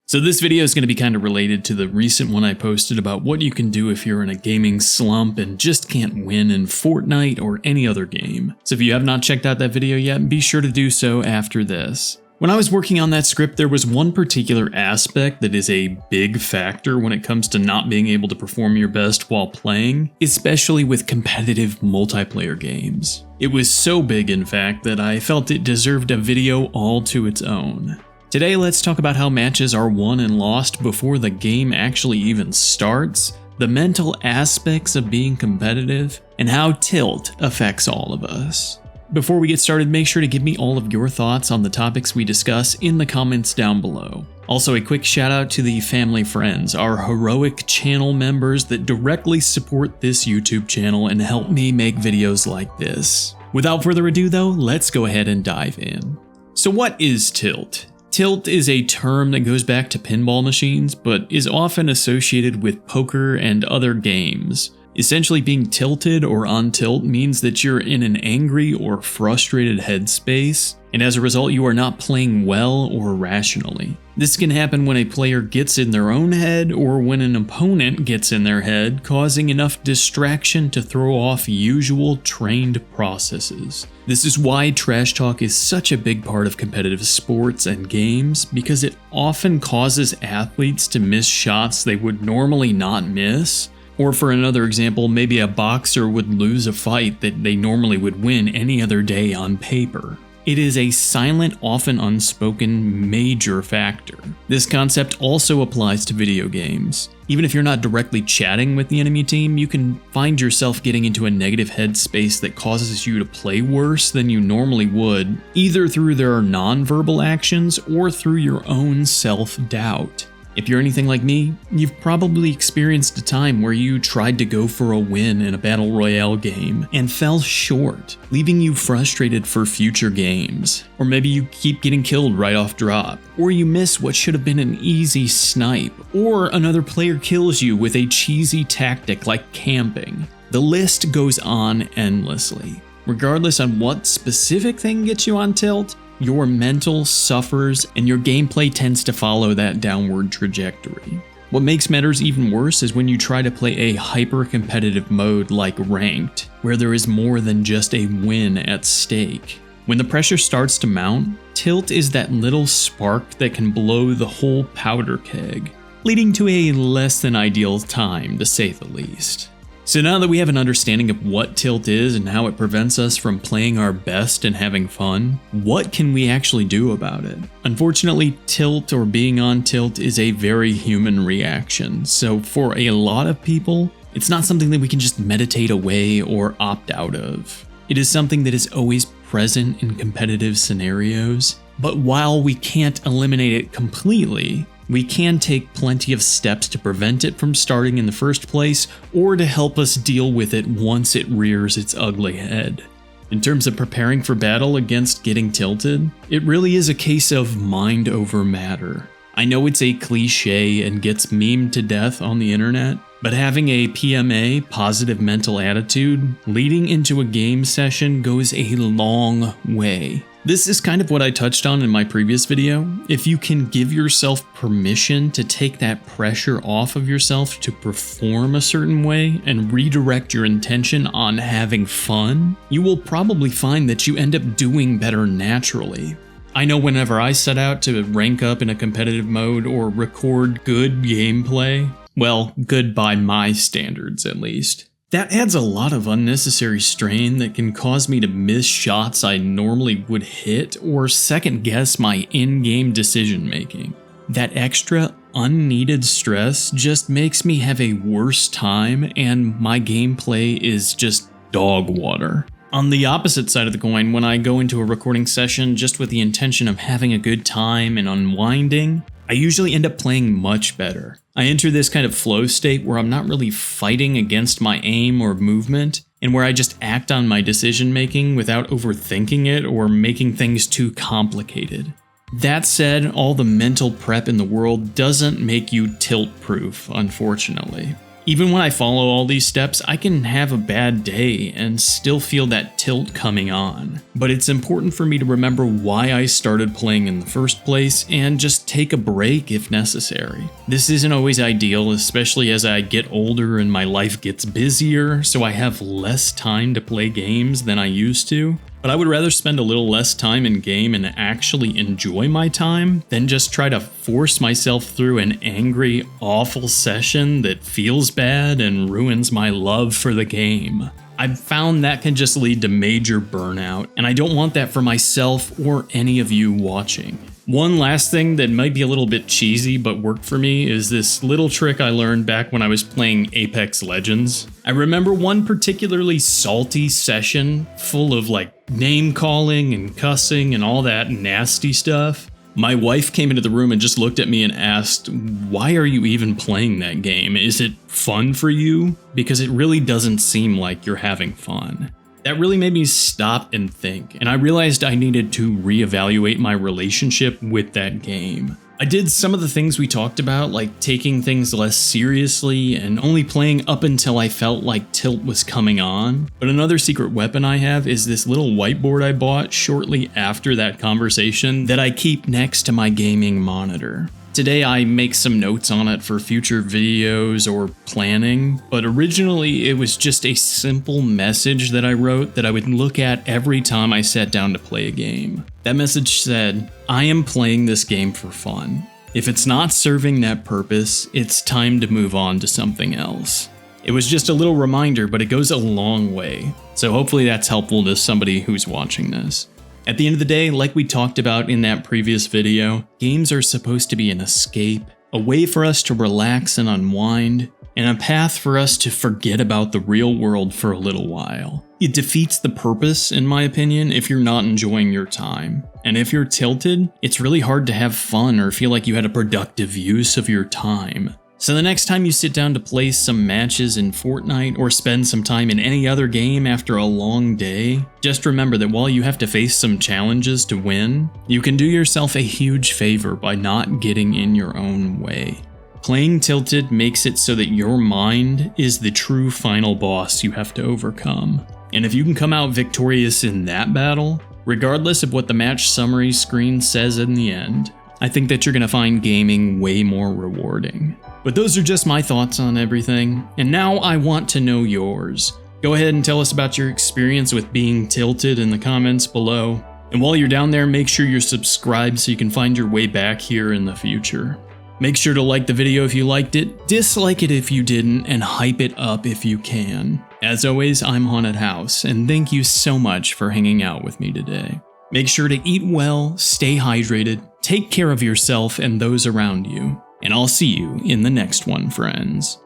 So this video is going to be kind of related to the recent one I posted about what you can do if you're in a gaming slump and just can't win in Fortnite or any other game. So if you have not checked out that video yet, be sure to do so after this. When I was working on that script, there was one particular aspect that is a big factor when it comes to not being able to perform your best while playing, especially with competitive multiplayer games. It was so big, in fact, that I felt it deserved a video all to its own. Today, let's talk about how matches are won and lost before the game actually even starts, the mental aspects of being competitive, and how tilt affects all of us. Before we get started, make sure to give me all of your thoughts on the topics we discuss in the comments down below. Also, a quick shout out to the family friends, our heroic channel members that directly support this YouTube channel and help me make videos like this. Without further ado though, let's go ahead and dive in. So what is tilt? Tilt is a term that goes back to pinball machines, but is often associated with poker and other games. Essentially, being tilted or on tilt means that you're in an angry or frustrated headspace, and as a result you are not playing well or rationally. This can happen when a player gets in their own head or when an opponent gets in their head, causing enough distraction to throw off usual trained processes. This is why trash talk is such a big part of competitive sports and games, because it often causes athletes to miss shots they would normally not miss. Or for another example, maybe a boxer would lose a fight that they normally would win any other day on paper. It is a silent, often unspoken, major factor. This concept also applies to video games. Even if you're not directly chatting with the enemy team, you can find yourself getting into a negative headspace that causes you to play worse than you normally would, either through their nonverbal actions or through your own self-doubt. If you're anything like me, you've probably experienced a time where you tried to go for a win in a battle royale game and fell short, leaving you frustrated for future games. Or maybe you keep getting killed right off drop, or you miss what should have been an easy snipe, or another player kills you with a cheesy tactic like camping. The list goes on endlessly. Regardless on what specific thing gets you on tilt, your mental suffers and your gameplay tends to follow that downward trajectory. What makes matters even worse is when you try to play a hyper-competitive mode like ranked, where there is more than just a win at stake. When the pressure starts to mount, tilt is that little spark that can blow the whole powder keg, leading to a less than ideal time, to say the least. So now that we have an understanding of what tilt is and how it prevents us from playing our best and having fun, what can we actually do about it? Unfortunately, tilt or being on tilt is a very human reaction, so for a lot of people, it's not something that we can just meditate away or opt out of. It is something that is always present in competitive scenarios, but while we can't eliminate it completely, we can take plenty of steps to prevent it from starting in the first place, or to help us deal with it once it rears its ugly head. In terms of preparing for battle against getting tilted, it really is a case of mind over matter. I know it's a cliche and gets memed to death on the internet, but having a PMA, positive mental attitude, leading into a game session goes a long way. This is kind of what I touched on in my previous video. If you can give yourself permission to take that pressure off of yourself to perform a certain way and redirect your intention on having fun, you will probably find that you end up doing better naturally. I know whenever I set out to rank up in a competitive mode or record good gameplay, well, good by my standards at least, that adds a lot of unnecessary strain that can cause me to miss shots I normally would hit or second guess my in-game decision making. That extra, unneeded stress just makes me have a worse time and my gameplay is just dog water. On the opposite side of the coin, when I go into a recording session just with the intention of having a good time and unwinding, I usually end up playing much better. I enter this kind of flow state where I'm not really fighting against my aim or movement, and where I just act on my decision making without overthinking it or making things too complicated. That said, all the mental prep in the world doesn't make you tilt-proof, unfortunately. Even when I follow all these steps, I can have a bad day and still feel that tilt coming on. But it's important for me to remember why I started playing in the first place and just take a break if necessary. This isn't always ideal, especially as I get older and my life gets busier, so I have less time to play games than I used to. But I would rather spend a little less time in game and actually enjoy my time than just try to force myself through an angry, awful session that feels bad and ruins my love for the game. I've found that can just lead to major burnout, and I don't want that for myself or any of you watching. One last thing that might be a little bit cheesy but worked for me is this little trick I learned back when I was playing Apex Legends. I remember one particularly salty session full of name calling and cussing and all that nasty stuff. My wife came into the room and just looked at me and asked, "Why are you even playing that game? Is it fun for you? Because it really doesn't seem like you're having fun." That really made me stop and think, and I realized I needed to reevaluate my relationship with that game. I did some of the things we talked about, like taking things less seriously and only playing up until I felt like tilt was coming on. But another secret weapon I have is this little whiteboard I bought shortly after that conversation that I keep next to my gaming monitor. Today I make some notes on it for future videos or planning, but originally it was just a simple message that I wrote that I would look at every time I sat down to play a game. That message said, "I am playing this game for fun. If it's not serving that purpose, it's time to move on to something else." It was just a little reminder, but it goes a long way. So hopefully that's helpful to somebody who's watching this. At the end of the day, like we talked about in that previous video, games are supposed to be an escape, a way for us to relax and unwind, and a path for us to forget about the real world for a little while. It defeats the purpose, in my opinion, if you're not enjoying your time. And if you're tilted, it's really hard to have fun or feel like you had a productive use of your time. So the next time you sit down to play some matches in Fortnite or spend some time in any other game after a long day, just remember that while you have to face some challenges to win, you can do yourself a huge favor by not getting in your own way. Playing tilted makes it so that your mind is the true final boss you have to overcome. And if you can come out victorious in that battle, regardless of what the match summary screen says in the end, I think that you're going to find gaming way more rewarding. But those are just my thoughts on everything, and now I want to know yours. Go ahead and tell us about your experience with being tilted in the comments below. And while you're down there, make sure you're subscribed so you can find your way back here in the future. Make sure to like the video if you liked it, dislike it if you didn't, and hype it up if you can. As always, I'm Haunted House, and thank you so much for hanging out with me today. Make sure to eat well, stay hydrated, take care of yourself and those around you, and I'll see you in the next one, friends.